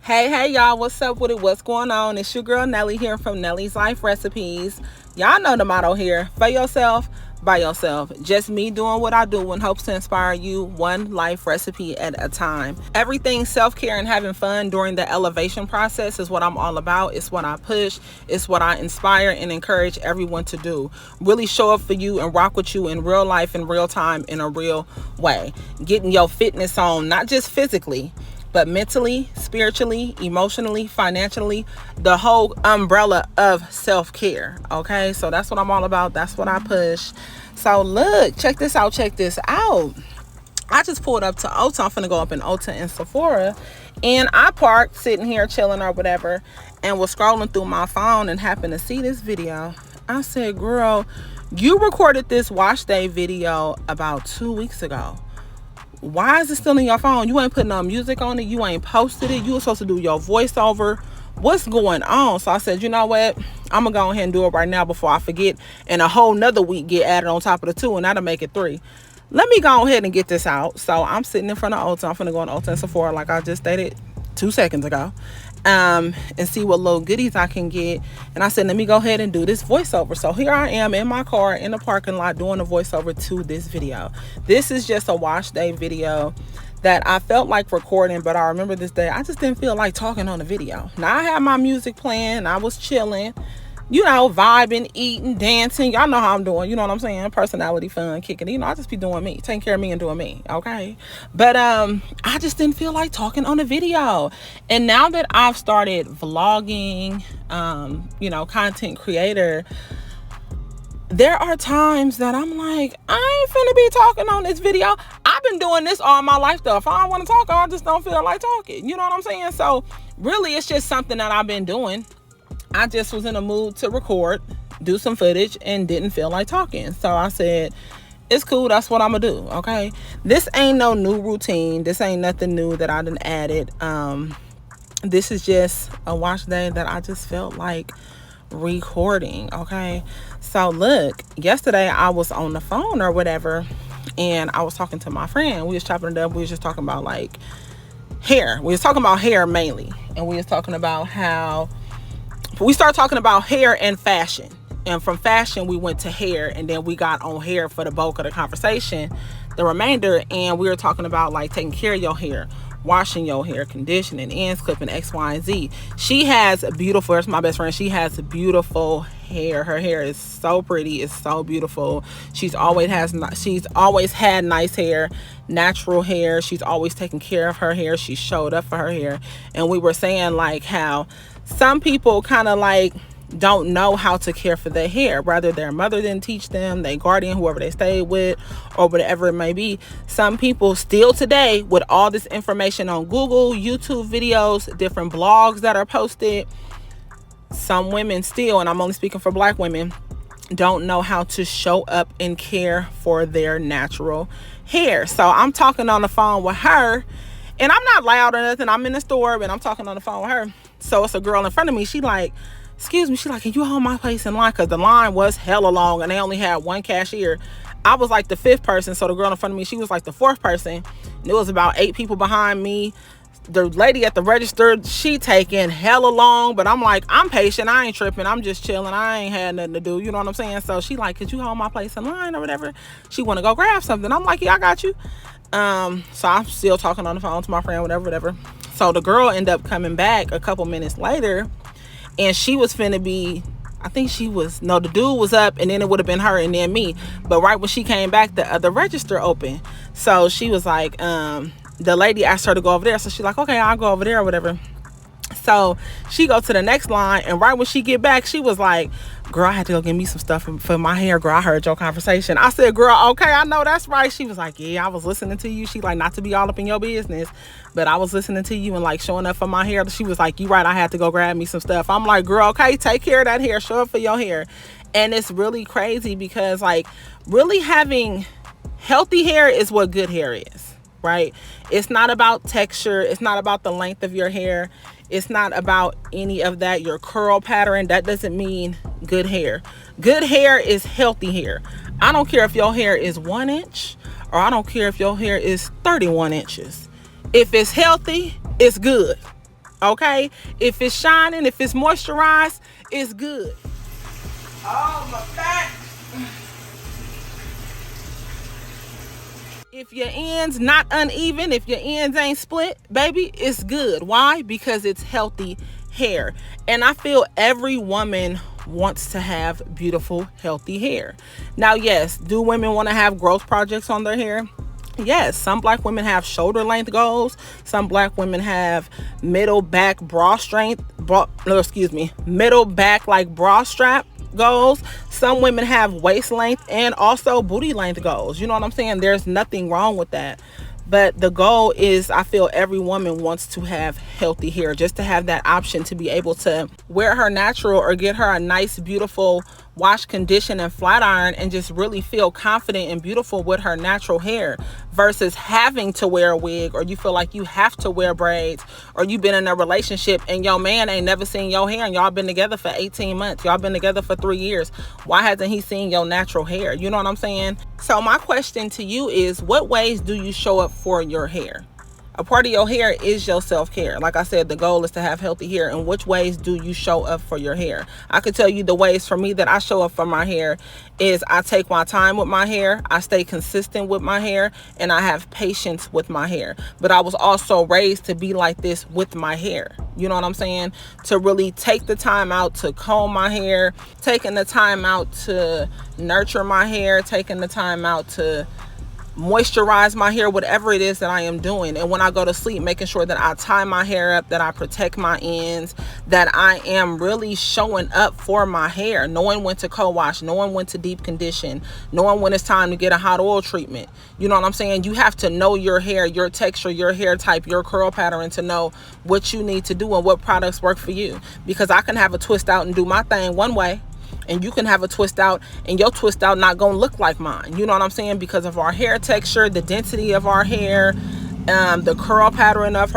Hey, y'all, what's up with it? What's going on? It's your girl Nelly here from Nelly's Life Recipes. Y'all know the motto here: for yourself, by yourself. Just me doing what I do in hopes to inspire you one life recipe at a time. Everything self-care and having fun during the elevation process is what I'm all about. It's what I push. It's what I inspire and encourage everyone to do. Really show up for you and rock with you in real life, in real time, in a real way. Getting your fitness on, not just physically, but mentally, spiritually, emotionally, financially, the whole umbrella of self-care. Okay, so that's what I'm all about. That's what I push. So look, check this out. I just pulled up to Ulta. I'm finna go up in Ulta and Sephora, and I parked sitting here chilling or whatever, and was scrolling through my phone and happened to see this video. I said, girl, you recorded this wash day video about 2 weeks ago. Why is it still in your phone? You ain't putting no music on it. You ain't posted it. You were supposed to do your voiceover. What's going on? So I said, you know what? I'm going to go ahead and do it right now before I forget. And a whole nother week get added on top of the 2, and that'll make it 3. Let me go ahead and get this out. So I'm sitting in front of Ulta. I'm finna go on Ulta and Sephora like I just stated 2 seconds ago. And see what little goodies I can get. And I said, let me go ahead and do this voiceover. So here I am in my car in the parking lot doing a voiceover to this video. This is just a wash day video that I felt like recording, but I remember this day I just didn't feel like talking on the video. Now I had my music playing, I was chilling, vibing, eating, dancing. Y'all know how I'm doing, you know what I'm saying? Personality, fun, kicking it. I just be doing me, taking care of me and doing me, okay? But I just didn't feel like talking on the video. And now that I've started vlogging, content creator, there are times that I'm like, I ain't finna be talking on this video. I've been doing this all my life though. If I don't want to talk, I just don't feel like talking. You know what I'm saying? So really, it's just something that I've been doing. I just was in a mood to record, do some footage, and didn't feel like talking. So I said, it's cool. That's what I'm going to do. Okay. This ain't no new routine. This ain't nothing new that I done added. This is just a wash day that I just felt like recording. Okay. So look, yesterday I was on the phone or whatever, and I was talking to my friend. We was chopping it up. We was just talking about like hair. We was talking about hair mainly. And we was talking about how we started talking about hair and fashion, and from fashion we went to hair, and then we got on hair for the bulk of the conversation, the remainder. And we were talking about like taking care of your hair, washing your hair, conditioning, ends clipping, X, Y, and Z. She has a beautiful, it's my best friend, she has beautiful hair. Her hair is so pretty, it's so beautiful. She's always had nice hair, natural hair. She's always taken care of her hair. She showed up for her hair. And we were saying like how some people kind of like don't know how to care for their hair. Rather their mother didn't teach them, their guardian, whoever they stayed with, or whatever it may be. Some people still today, with all this information on Google, YouTube videos, different blogs that are posted, some women still, and I'm only speaking for Black women, don't know how to show up and care for their natural hair. So I'm talking on the phone with her, and I'm not loud or nothing. I'm in the store, and I'm talking on the phone with her. So it's a girl in front of me. She like, excuse me. She like, can you hold my place in line? Because the line was hella long, and they only had one cashier. I was like the 5th person. So the girl in front of me, she was like the 4th person. And it was about 8 people behind me. The lady at the register, she taking hella long, but I'm like, I'm patient. I ain't tripping. I'm just chilling. I ain't had nothing to do. You know what I'm saying? So she like, could you hold my place in line or whatever? She want to go grab something. I'm like, yeah, I got you. So I'm still talking on the phone to my friend, whatever. So the girl ended up coming back a couple minutes later, and she was finna be, the dude was up, and then it would have been her and then me. But right when she came back, the register opened. So she was like, the lady asked her to go over there. So she's like, okay, I'll go over there or whatever. So she go to the next line, and right when she get back, she was like, girl, I had to go get me some stuff for my hair. Girl, I heard your conversation. I said, girl, okay, I know that's right. She was like, yeah, I was listening to you. She like, not to be all up in your business, but I was listening to you and like showing up for my hair. She was like, you right, I had to go grab me some stuff. I'm like, girl, okay, take care of that hair. Show up for your hair. And it's really crazy because like really having healthy hair is what good hair is, right? It's not about texture. It's not about the length of your hair. It's not about any of that, your curl pattern. That doesn't mean good hair. Good hair is healthy hair. I don't care if your hair is 1 inch, or I don't care if your hair is 31 inches. If it's healthy, it's good. Okay, if it's shining, if it's moisturized, it's good. Oh, my back. If your ends not uneven, if your ends ain't split, baby, it's good. Why? Because it's healthy hair. And I feel every woman wants to have beautiful, healthy hair. Now, yes, do women want to have growth projects on their hair? Yes, some black women have shoulder length goals. Some black women have middle back bra strength, middle back like bra strap goals. Some women have waist length and also booty length goals. You know what I'm saying? There's nothing wrong with that. But the goal is, I feel every woman wants to have healthy hair, just to have that option to be able to wear her natural or get her a nice, beautiful wash, condition, and flat iron and just really feel confident and beautiful with her natural hair versus having to wear a wig, or you feel like you have to wear braids, or you've been in a relationship and your man ain't never seen your hair and y'all been together for 18 months. Y'all been together for 3 years. Why hasn't he seen your natural hair? You know what I'm saying? So my question to you is, what ways do you show up for your hair? A part of your hair is your self-care. Like I said, the goal is to have healthy hair. And which ways do you show up for your hair? I could tell you the ways for me that I show up for my hair is I take my time with my hair, I stay consistent with my hair, and I have patience with my hair. But I was also raised to be like this with my hair. You know what I'm saying? To really take the time out to comb my hair, taking the time out to nurture my hair, taking the time out to moisturize my hair, whatever it is that I am doing. And when I go to sleep, making sure that I tie my hair up, that I protect my ends, that I am really showing up for my hair, knowing when to co-wash, knowing when to deep condition, knowing when it's time to get a hot oil treatment. You know what I'm saying? You have to know your hair, your texture, your hair type, your curl pattern to know what you need to do and what products work for you. Because I can have a twist out and do my thing one way, and you can have a twist out and your twist out not gonna look like mine. You know what I'm saying? Because of our hair texture, the density of our hair, the curl pattern of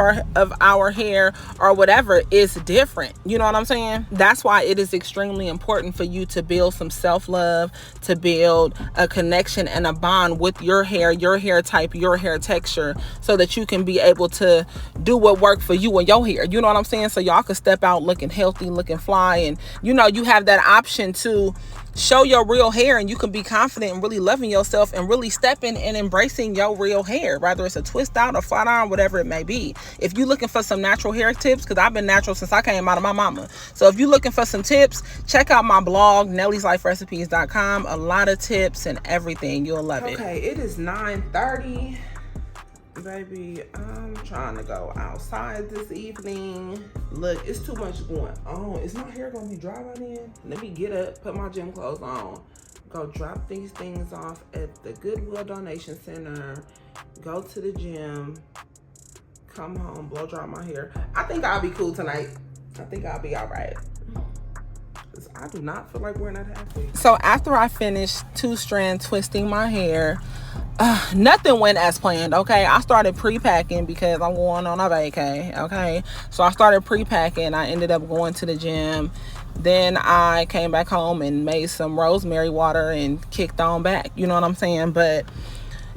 our hair, or whatever, is different. You know what I'm saying? That's why it is extremely important for you to build some self-love, to build a connection and a bond with your hair type, your hair texture, so that you can be able to do what works for you and your hair. You know what I'm saying? So y'all can step out looking healthy, looking fly, and you know, you have that option to show your real hair, and you can be confident and really loving yourself and really stepping and embracing your real hair, whether it's a twist out, a flat iron, whatever it may be. If you're looking for some natural hair tips, because I've been natural since I came out of my mama, so if you're looking for some tips, check out my blog, nellysliferecipes.com. A lot of tips and everything. You'll love it. Okay, it is 9:30. Baby, I'm trying to go outside this evening. Look, it's too much going on. Is my hair gonna be dry by then? Let me get up, put my gym clothes on, go drop these things off at the Goodwill Donation Center, go to the gym, come home, blow dry my hair. I think I'll be cool tonight. I think I'll be all right. I do not feel like wearing that half. So after I finished 2-strand twisting my hair, nothing went as planned. Okay, I started pre-packing because I'm going on a vacay. Okay, so I started pre-packing. I ended up going to the gym. Then I came back home and made some rosemary water and kicked on back. You know what I'm saying? But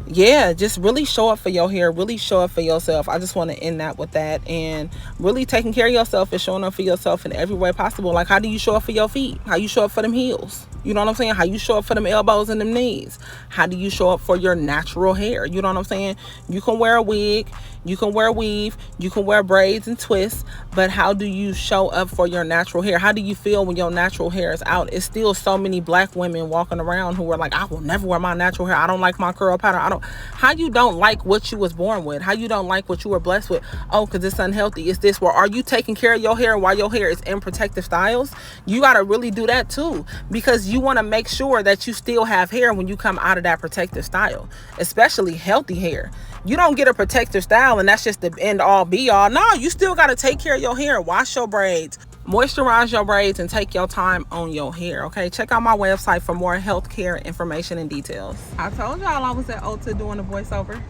yeah, just really show up for your hair, really show up for yourself. I just want to end that with that. And really taking care of yourself and showing up for yourself in every way possible. Like, how do you show up for your feet? How you show up for them heels? You know what I'm saying? How you show up for them elbows and them knees? How do you show up for your natural hair? You know what I'm saying? You can wear a wig, you can wear a weave, you can wear braids and twists, but how do you show up for your natural hair? How do you feel when your natural hair is out? It's still so many black women walking around who are like, I will never wear my natural hair. I don't like my curl pattern. How you don't like what you was born with? How you don't like what you were blessed with? Oh, because it's unhealthy. It's this. Well, are you taking care of your hair while your hair is in protective styles? You got to really do that too, because you want to make sure that you still have hair when you come out of that protective style, especially healthy hair. You don't get a protective style and that's just the end all be all. No, you still got to take care of your hair. Wash your braids, moisturize your braids, and take your time on your hair. Okay, check out my website for more healthcare information and details. I told y'all I was at Ulta doing a voiceover.